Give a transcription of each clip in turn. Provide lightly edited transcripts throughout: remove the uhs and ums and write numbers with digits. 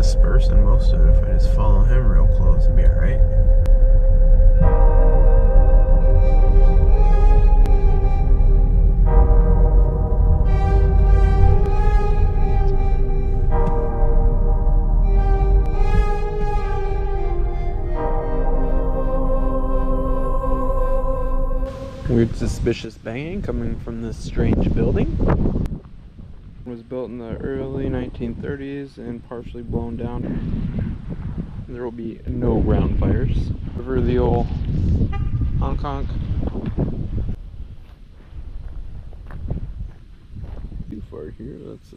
dispersing most of it. If I just follow him real close, it'd be alright. Weird suspicious banging coming from this strange building. It was built in the early 1930s and partially blown down. There will be no ground fires. Over the old honk honk. Too far here, let's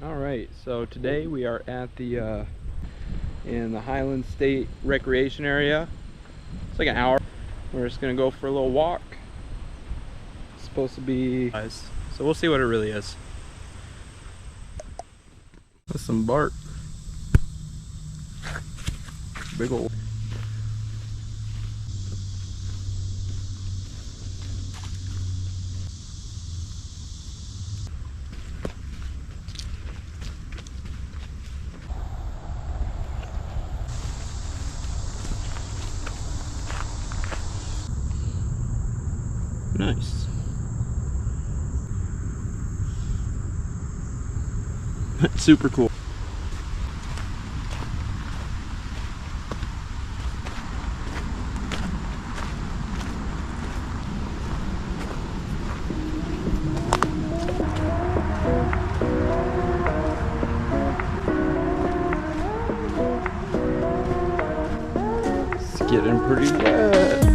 Alright, so today we are at the in the Highland State Recreation Area. It's like an hour. We're just gonna go for a little walk. It's supposed to be so we'll see what it really is. That's some bark. Big old. Nice. That's super cool. It's getting pretty wet.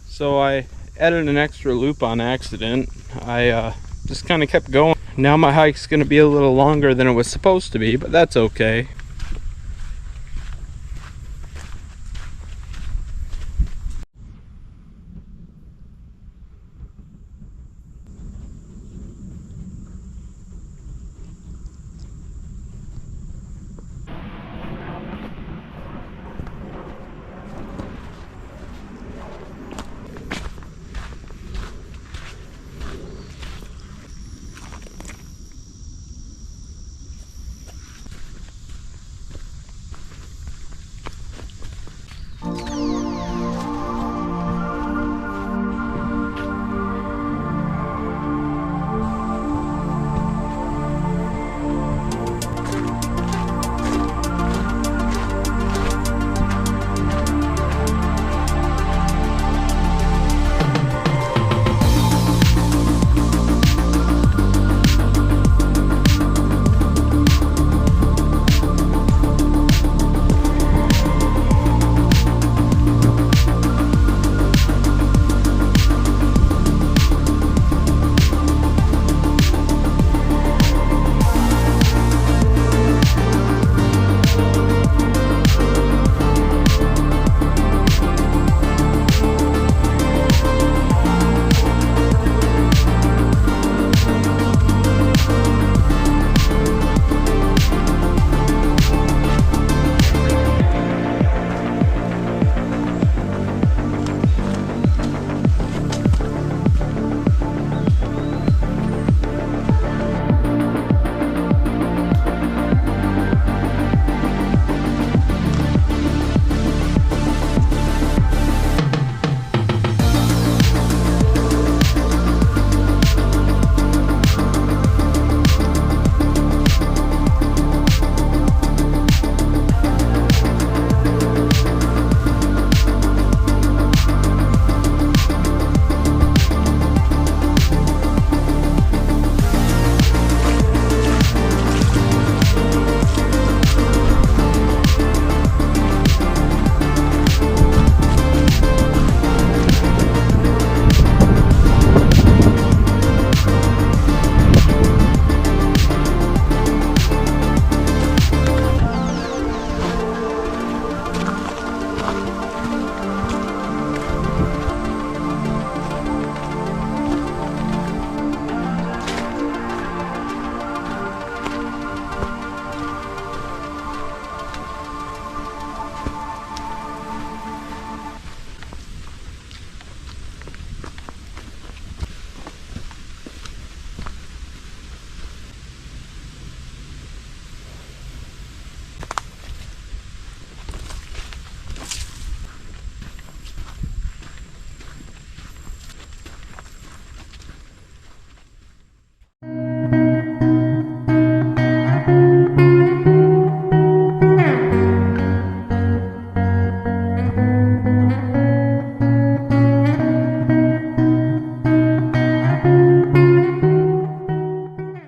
So I added an extra loop on accident. I just kind of kept going. Now my hike's going to be a little longer than it was supposed to be, but that's okay.